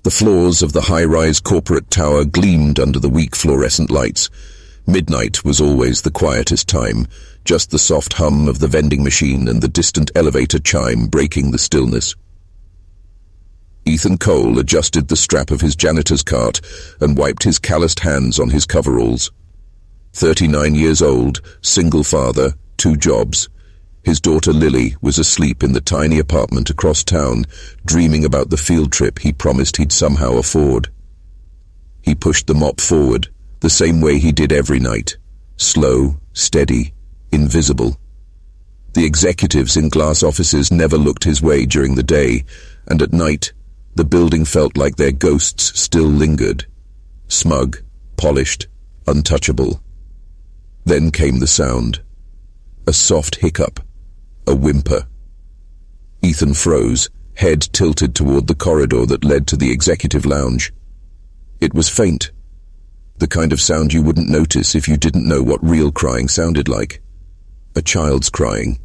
The floors of the high-rise corporate tower gleamed under the weak fluorescent lights. Midnight was always the quietest time, just the soft hum of the vending machine and the distant elevator chime breaking the stillness. Ethan Cole adjusted the strap of his janitor's cart and wiped his calloused hands on his coveralls. 39 years old, single father, 2 jobs. His daughter Lily was asleep in the tiny apartment across town, dreaming about the field trip he promised he'd somehow afford. He pushed the mop forward, the same way he did every night. Slow, steady, invisible. The executives in glass offices never looked his way during the day, and at night, the building felt like their ghosts still lingered. Smug, polished, untouchable. Then came the sound. A soft hiccup. A whimper. Ethan froze, head tilted toward the corridor that led to the executive lounge. It was faint. The kind of sound you wouldn't notice if you didn't know what real crying sounded like. A child's crying.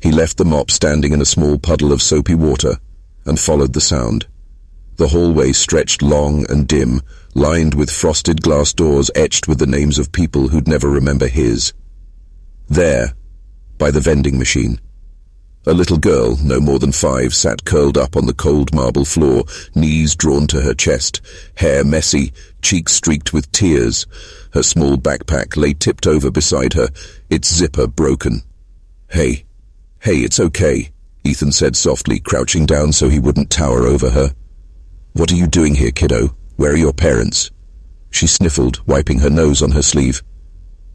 He left the mop standing in a small puddle of soapy water and followed the sound. The hallway stretched long and dim, lined with frosted glass doors etched with the names of people who'd never remember his. There, by the vending machine, a little girl, no more than 5, sat curled up on the cold marble floor, knees drawn to her chest, hair messy, cheeks streaked with tears. Her small backpack lay tipped over beside her, its zipper broken. Hey, it's okay," Ethan said softly, crouching down so he wouldn't tower over her. "What are you doing here, kiddo? Where are your parents?" She sniffled, wiping her nose on her sleeve.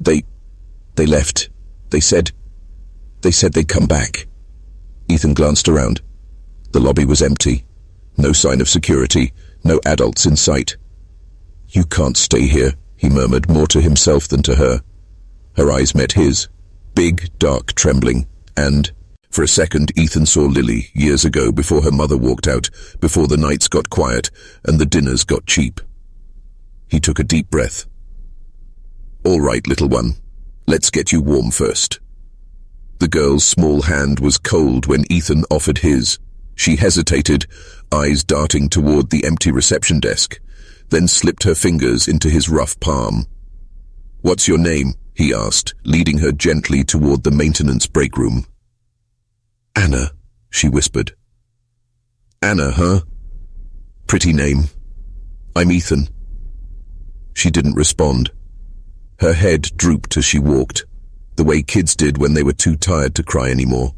They left. They said they'd come back." Ethan glanced around. The lobby was empty. No sign of security, no adults in sight. "You can't stay here," he murmured, more to himself than to her. Her eyes met his, big, dark, trembling, and for a second Ethan saw Lily, years ago, before her mother walked out, before the nights got quiet and the dinners got cheap. He took a deep breath. "All right, little one. Let's get you warm first." The girl's small hand was cold when Ethan offered his. She hesitated, eyes darting toward the empty reception desk, then slipped her fingers into his rough palm. "What's your name?" he asked, leading her gently toward the maintenance break room. "Anna," she whispered. "Anna, huh? Pretty name. I'm Ethan." She didn't respond. Her head drooped as she walked, the way kids did when they were too tired to cry anymore.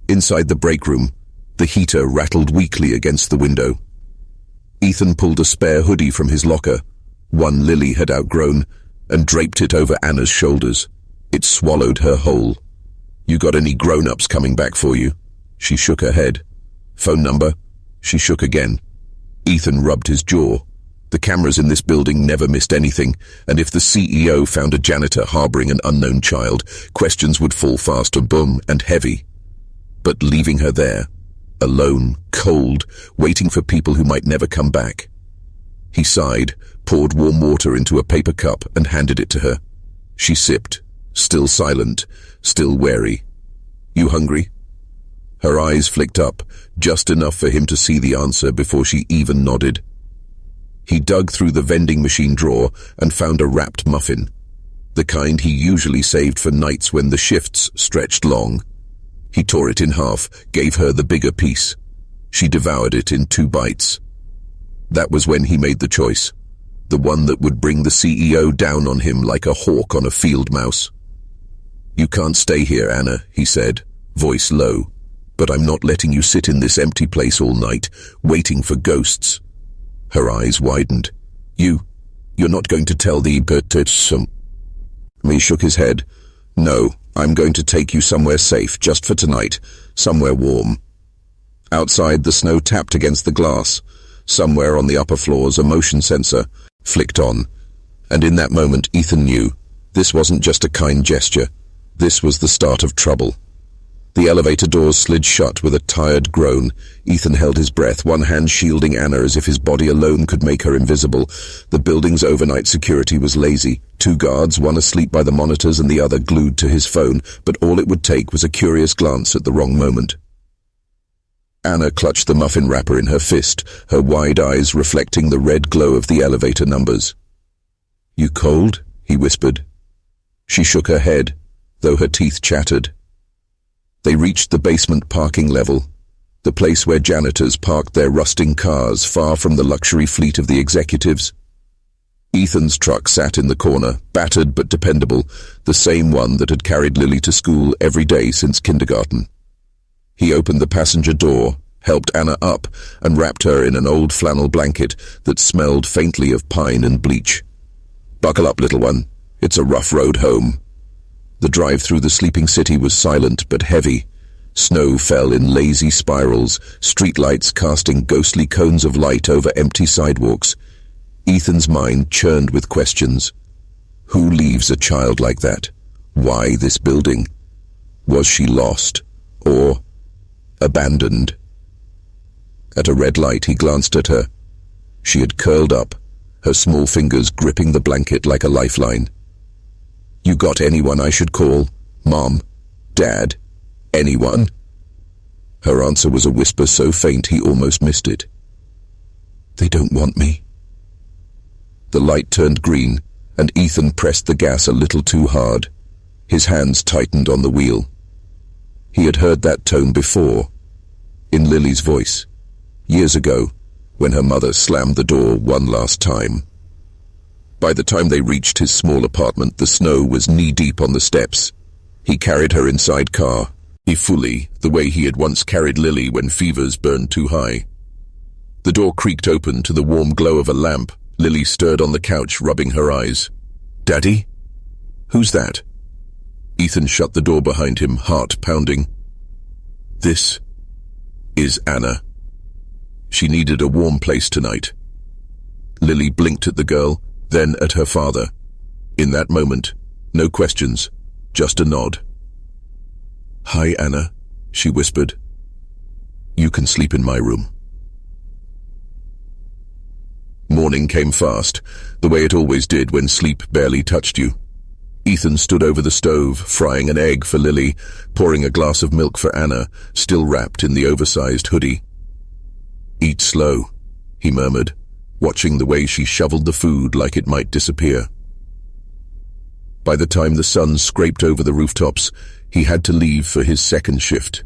Inside the break room, the heater rattled weakly against the window. Ethan pulled a spare hoodie from his locker, one Lily had outgrown, and draped it over Anna's shoulders. It swallowed her whole. "You got any grown-ups coming back for you?" She shook her head. "Phone number?" She shook again. Ethan rubbed his jaw. The cameras in this building never missed anything, and if the CEO found a janitor harboring an unknown child, questions would fall fast, boom, and heavy. But leaving her there, alone, cold, waiting for people who might never come back. He sighed, poured warm water into a paper cup and handed it to her. She sipped, still silent, still wary. "You hungry?" Her eyes flicked up, just enough for him to see the answer before she even nodded. He dug through the vending machine drawer and found a wrapped muffin, the kind he usually saved for nights when the shifts stretched long. He tore it in half, gave her the bigger piece. She devoured it in 2 bites. That was when he made the choice, the one that would bring the CEO down on him like a hawk on a field mouse. "You can't stay here, Anna," he said, voice low, "but I'm not letting you sit in this empty place all night, waiting for ghosts." Her eyes widened. You're not going to tell the some." He shook his head. "No, I'm going to take you somewhere safe, just for tonight, somewhere warm." Outside, the snow tapped against the glass. Somewhere on the upper floors, a motion sensor flicked on. And in that moment, Ethan knew this wasn't just a kind gesture. This was the start of trouble. The elevator doors slid shut with a tired groan. Ethan held his breath, one hand shielding Anna as if his body alone could make her invisible. The building's overnight security was lazy. 2 guards, one asleep by the monitors and the other glued to his phone, but all it would take was a curious glance at the wrong moment. Anna clutched the muffin wrapper in her fist, her wide eyes reflecting the red glow of the elevator numbers. "You cold?" he whispered. She shook her head, though her teeth chattered. They reached the basement parking level, the place where janitors parked their rusting cars far from the luxury fleet of the executives. Ethan's truck sat in the corner, battered but dependable, the same one that had carried Lily to school every day since kindergarten. He opened the passenger door, helped Anna up, and wrapped her in an old flannel blanket that smelled faintly of pine and bleach. "Buckle up, little one. It's a rough road home." The drive through the sleeping city was silent but heavy. Snow fell in lazy spirals, streetlights casting ghostly cones of light over empty sidewalks. Ethan's mind churned with questions. Who leaves a child like that? Why this building? Was she lost? Or abandoned? At a red light, he glanced at her. She had curled up, her small fingers gripping the blanket like a lifeline. "You got anyone I should call? Mom? Dad? Anyone?" Her answer was a whisper so faint he almost missed it. "They don't want me." The light turned green, and Ethan pressed the gas a little too hard. His hands tightened on the wheel. He had heard that tone before, in Lily's voice, years ago, when her mother slammed the door one last time. By the time they reached his small apartment, the snow was knee-deep on the steps. He carried her inside car, fully, the way he had once carried Lily when fevers burned too high. The door creaked open to the warm glow of a lamp. Lily stirred on the couch, rubbing her eyes. "Daddy? Who's that?" Ethan shut the door behind him, heart pounding. "This is Anna. She needed a warm place tonight." Lily blinked at the girl, then at her father. In that moment, no questions, just a nod. "Hi, Anna," she whispered. "You can sleep in my room." Morning came fast, the way it always did when sleep barely touched you. Ethan stood over the stove, frying an egg for Lily, pouring a glass of milk for Anna, still wrapped in the oversized hoodie. "Eat slow," he murmured, watching the way she shoveled the food like it might disappear. By the time the sun scraped over the rooftops, he had to leave for his second shift.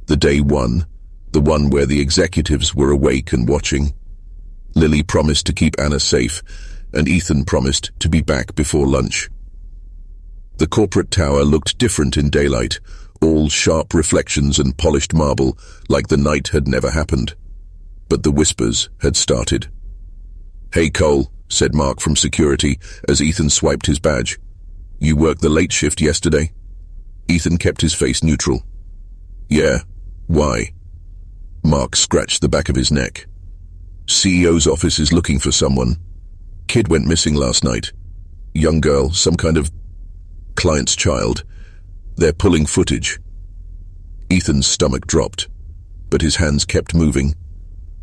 The day one, the one where the executives were awake and watching. Lily promised to keep Anna safe, and Ethan promised to be back before lunch. The corporate tower looked different in daylight, all sharp reflections and polished marble, like the night had never happened. But the whispers had started. "Hey, Cole," said Mark from security as Ethan swiped his badge. "You worked the late shift yesterday?" Ethan kept his face neutral. "Yeah. Why?" Mark scratched the back of his neck. "CEO's office is looking for someone. Kid went missing last night. Young girl, some kind of client's child. They're pulling footage." Ethan's stomach dropped, but his hands kept moving.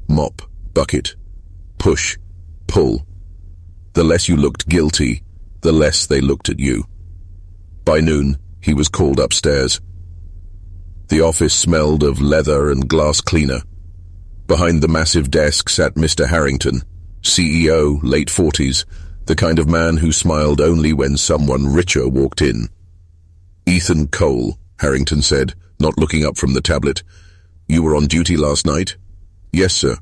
Mop, bucket, push, pull. The less you looked guilty, the less they looked at you. By noon, he was called upstairs. The office smelled of leather and glass cleaner. Behind the massive desk sat Mr. Harrington, CEO, late 40s, the kind of man who smiled only when someone richer walked in. "Ethan Cole," Harrington said, not looking up from the tablet. "You were on duty last night?" "Yes, sir."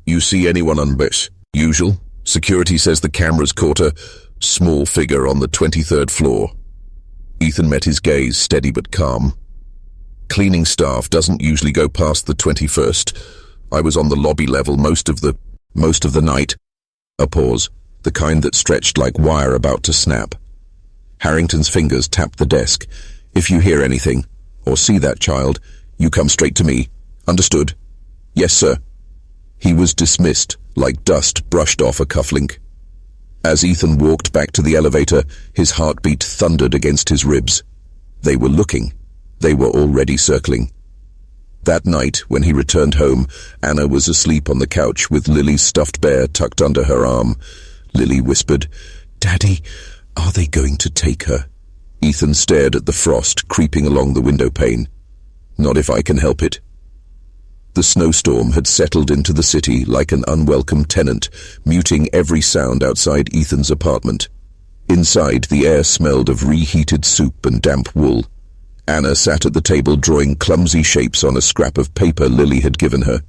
"You see anyone on base?" "Usual. Security says the cameras caught a small figure on the 23rd floor." Ethan met his gaze, steady but calm. "Cleaning staff doesn't usually go past the 21st. I was on the lobby level most of the night." A pause, the kind that stretched like wire about to snap. Harrington's fingers tapped the desk. "If you hear anything, or see that child, you come straight to me. Understood?" "Yes, sir." He was dismissed, like dust brushed off a cufflink. As Ethan walked back to the elevator, his heartbeat thundered against his ribs. They were looking. They were already circling. That night, when he returned home, Anna was asleep on the couch with Lily's stuffed bear tucked under her arm. Lily whispered, "Daddy, are they going to take her?" Ethan stared at the frost creeping along the window pane. "Not if I can help it." The snowstorm had settled into the city like an unwelcome tenant, muting every sound outside Ethan's apartment. Inside, the air smelled of reheated soup and damp wool. Anna sat at the table drawing clumsy shapes on a scrap of paper Lily had given her.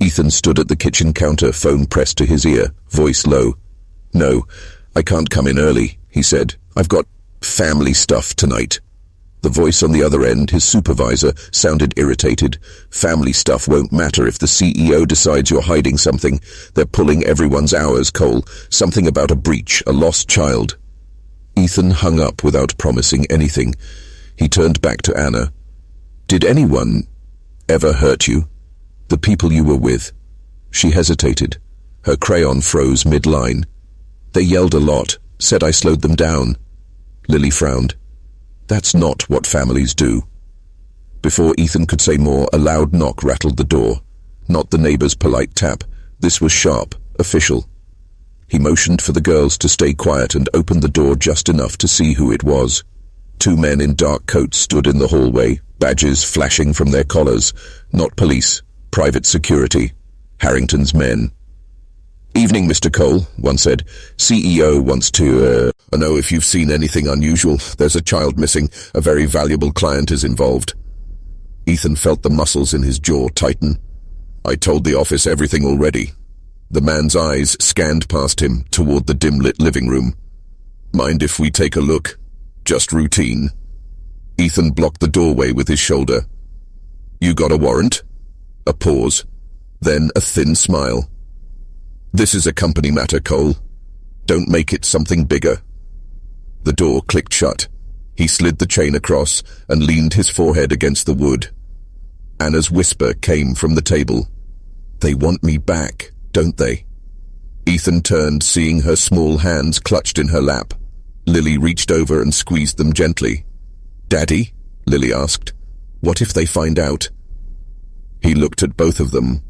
Ethan stood at the kitchen counter, phone pressed to his ear, voice low. "No, I can't come in early," he said. "I've got family stuff tonight." The voice on the other end, his supervisor, sounded irritated. "Family stuff won't matter if the CEO decides you're hiding something. They're pulling everyone's hours, Cole. Something about a breach, a lost child." Ethan hung up without promising anything. He turned back to Anna. "Did anyone ever hurt you? The people you were with?" She hesitated. Her crayon froze mid-line. "They yelled a lot, said I slowed them down." Lily frowned. "That's not what families do." Before Ethan could say more, a loud knock rattled the door. Not the neighbor's polite tap. This was sharp, official. He motioned for the girls to stay quiet and opened the door just enough to see who it was. Two men in dark coats stood in the hallway, badges flashing from their collars. Not police, private security. Harrington's men. "Evening, Mr. Cole," one said. "CEO wants to, know if you've seen anything unusual. There's a child missing. A very valuable client is involved." Ethan felt the muscles in his jaw tighten. "I told the office everything already." The man's eyes scanned past him toward the dim-lit living room. "Mind if we take a look? Just routine." Ethan blocked the doorway with his shoulder. "You got a warrant?" A pause. Then a thin smile. "This is a company matter, Cole. Don't make it something bigger." The door clicked shut. He slid the chain across and leaned his forehead against the wood. Anna's whisper came from the table. "They want me back, don't they?" Ethan turned, seeing her small hands clutched in her lap. Lily reached over and squeezed them gently. "Daddy?" Lily asked. "What if they find out?" He looked at both of them.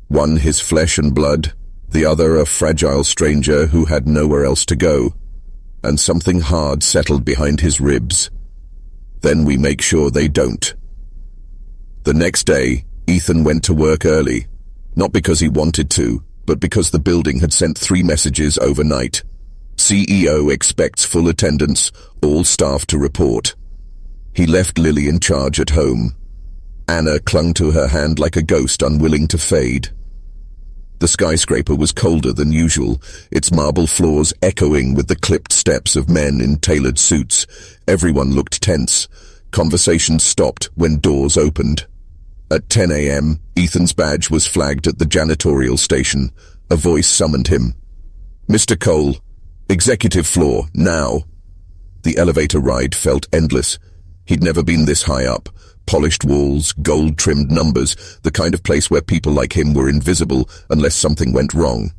One his flesh and blood, the other a fragile stranger who had nowhere else to go. And something hard settled behind his ribs. "Then we make sure they don't." The next day, Ethan went to work early. Not because he wanted to, but because the building had sent 3 messages overnight. CEO expects full attendance, all staff to report. He left Lily in charge at home. Anna clung to her hand like a ghost, unwilling to fade. The skyscraper was colder than usual, its marble floors echoing with the clipped steps of men in tailored suits. Everyone looked tense. Conversations stopped when doors opened. At 10 a.m., Ethan's badge was flagged at the janitorial station. A voice summoned him. "Mr. Cole, executive floor, now." The elevator ride felt endless. He'd never been this high up. Polished walls, gold-trimmed numbers, the kind of place where people like him were invisible unless something went wrong.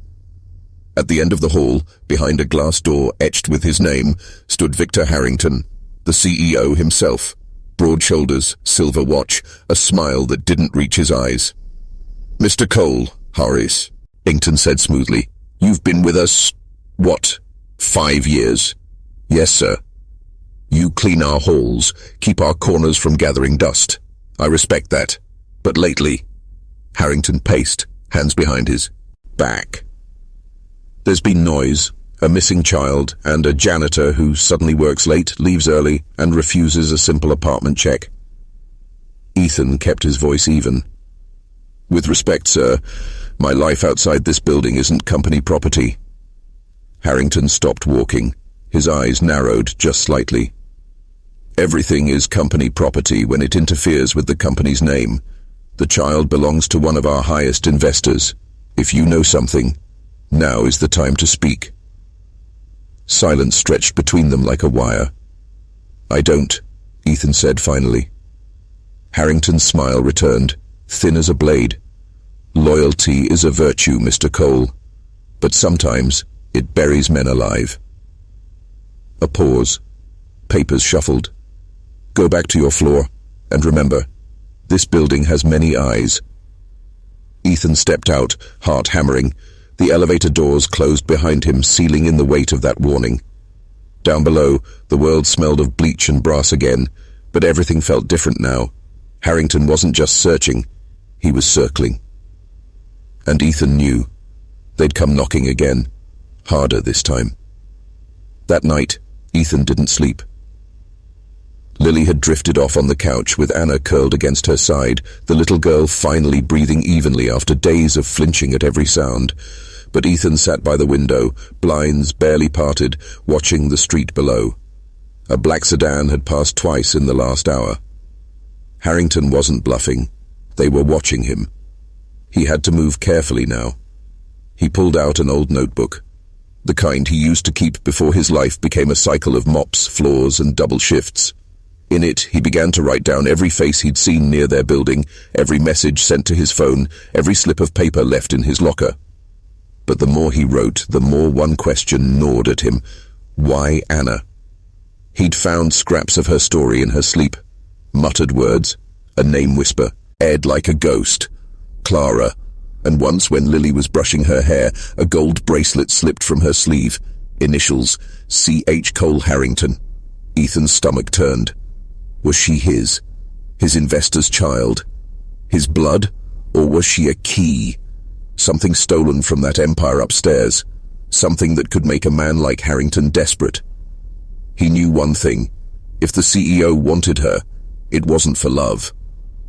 At the end of the hall, behind a glass door etched with his name, stood Victor Harrington, the CEO himself. Broad shoulders, silver watch, a smile that didn't reach his eyes. "Mr. Cole, Horace," Inkton said smoothly. "You've been with us, what, 5 years?" "Yes, sir." "You clean our halls, keep our corners from gathering dust. I respect that. But lately—" Harrington paced, hands behind his back. "There's been noise, a missing child, and a janitor who suddenly works late, leaves early, and refuses a simple apartment check." Ethan kept his voice even. "With respect, sir, my life outside this building isn't company property." Harrington stopped walking. His eyes narrowed just slightly. "Everything is company property when it interferes with the company's name. The child belongs to one of our highest investors. If you know something, now is the time to speak." Silence stretched between them like a wire. "I don't," Ethan said finally. Harrington's smile returned, thin as a blade. "Loyalty is a virtue, Mr. Cole, but sometimes it buries men alive." A pause. Papers shuffled. "Go back to your floor, and remember, this building has many eyes." Ethan stepped out, heart hammering. The elevator doors closed behind him, sealing in the weight of that warning. Down below, the world smelled of bleach and brass again, but everything felt different now. Harrington wasn't just searching. He was circling. And Ethan knew. They'd come knocking again, harder this time. That night, Ethan didn't sleep. Lily had drifted off on the couch with Anna curled against her side, the little girl finally breathing evenly after days of flinching at every sound. But Ethan sat by the window, blinds barely parted, watching the street below. A black sedan had passed twice in the last hour. Harrington wasn't bluffing. They were watching him. He had to move carefully now. He pulled out an old notebook, the kind he used to keep before his life became a cycle of mops, floors, and double shifts. In it, he began to write down every face he'd seen near their building, every message sent to his phone, every slip of paper left in his locker. But the more he wrote, the more one question gnawed at him. Why Anna? He'd found scraps of her story in her sleep. Muttered words, a name whisper, Ed like a ghost, Clara, and once when Lily was brushing her hair, a gold bracelet slipped from her sleeve. Initials, C.H. Cole Harrington. Ethan's stomach turned. Was she his investor's child? His blood? Or was she a key? Something stolen from that empire upstairs. Something that could make a man like Harrington desperate. He knew one thing. If the CEO wanted her, it wasn't for love.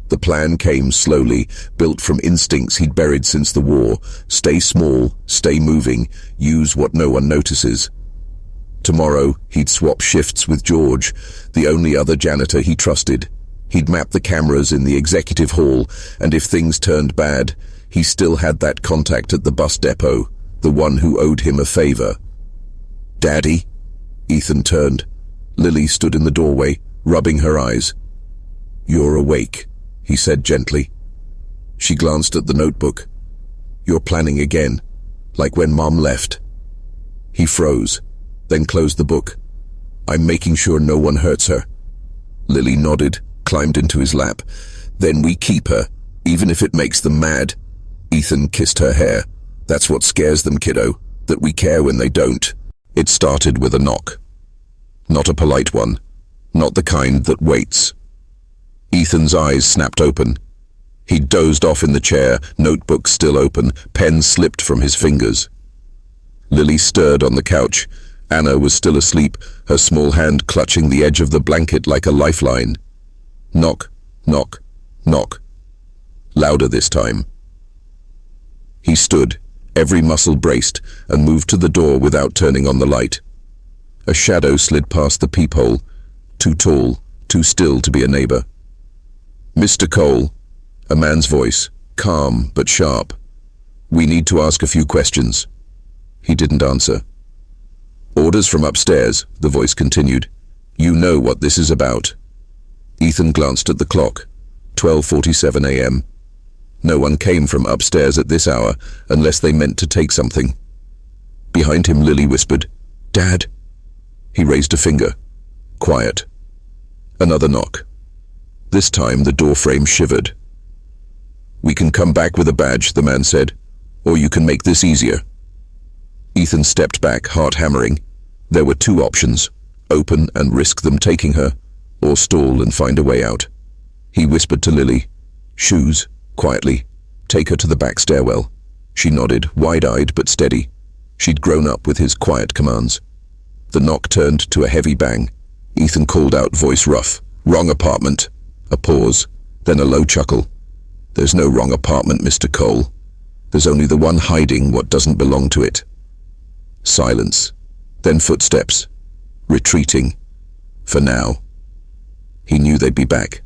The plan came slowly, built from instincts he'd buried since the war. Stay small, stay moving, use what no one notices. Tomorrow, he'd swap shifts with George, the only other janitor he trusted. He'd map the cameras in the executive hall, and if things turned bad, he still had that contact at the bus depot, the one who owed him a favor. Daddy? Ethan turned. Lily stood in the doorway, rubbing her eyes. You're awake, he said gently. She glanced at the notebook. You're planning again, like when Mom left. He froze, then closed the book. I'm making sure no one hurts her. Lily nodded, climbed into his lap. Then we keep her, even if it makes them mad. Ethan kissed her hair. That's what scares them, kiddo, that we care when they don't. It started with a knock. Not a polite one, not the kind that waits. Ethan's eyes snapped open. He dozed off in the chair, notebook still open, pen slipped from his fingers. Lily stirred on the couch. Anna was still asleep, her small hand clutching the edge of the blanket like a lifeline. Knock, knock, knock. Louder this time. He stood, every muscle braced, and moved to the door without turning on the light. A shadow slid past the peephole, too tall, too still to be a neighbor. Mr. Cole, a man's voice, calm but sharp. We need to ask a few questions. He didn't answer. Orders from upstairs, the voice continued. You know what this is about. Ethan glanced at the clock. 12:47 a.m. No one came from upstairs at this hour, unless they meant to take something. Behind him, Lily whispered, Dad. He raised a finger. Quiet. Another knock. This time the door frame shivered. We can come back with a badge, the man said, or you can make this easier. Ethan stepped back, heart hammering. There were two options, open and risk them taking her, or stall and find a way out. He whispered to Lily, shoes, quietly, take her to the back stairwell. She nodded, wide-eyed but steady. She'd grown up with his quiet commands. The knock turned to a heavy bang. Ethan called out, voice rough, wrong apartment. A pause, then a low chuckle. There's no wrong apartment, Mr. Cole. There's only the one hiding what doesn't belong to it. Silence, then footsteps, retreating. For now. He knew they'd be back,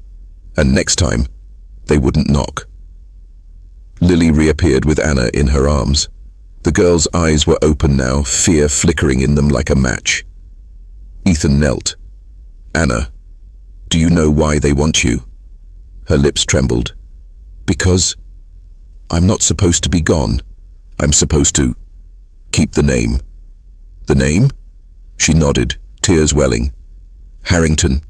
and next time, they wouldn't knock. Lily reappeared with Anna in her arms. The girl's eyes were open now, fear flickering in them like a match. Ethan knelt. Anna, do you know why they want you? Her lips trembled. Because I'm not supposed to be gone. I'm supposed to keep the name. The name? She nodded, tears welling. Harrington.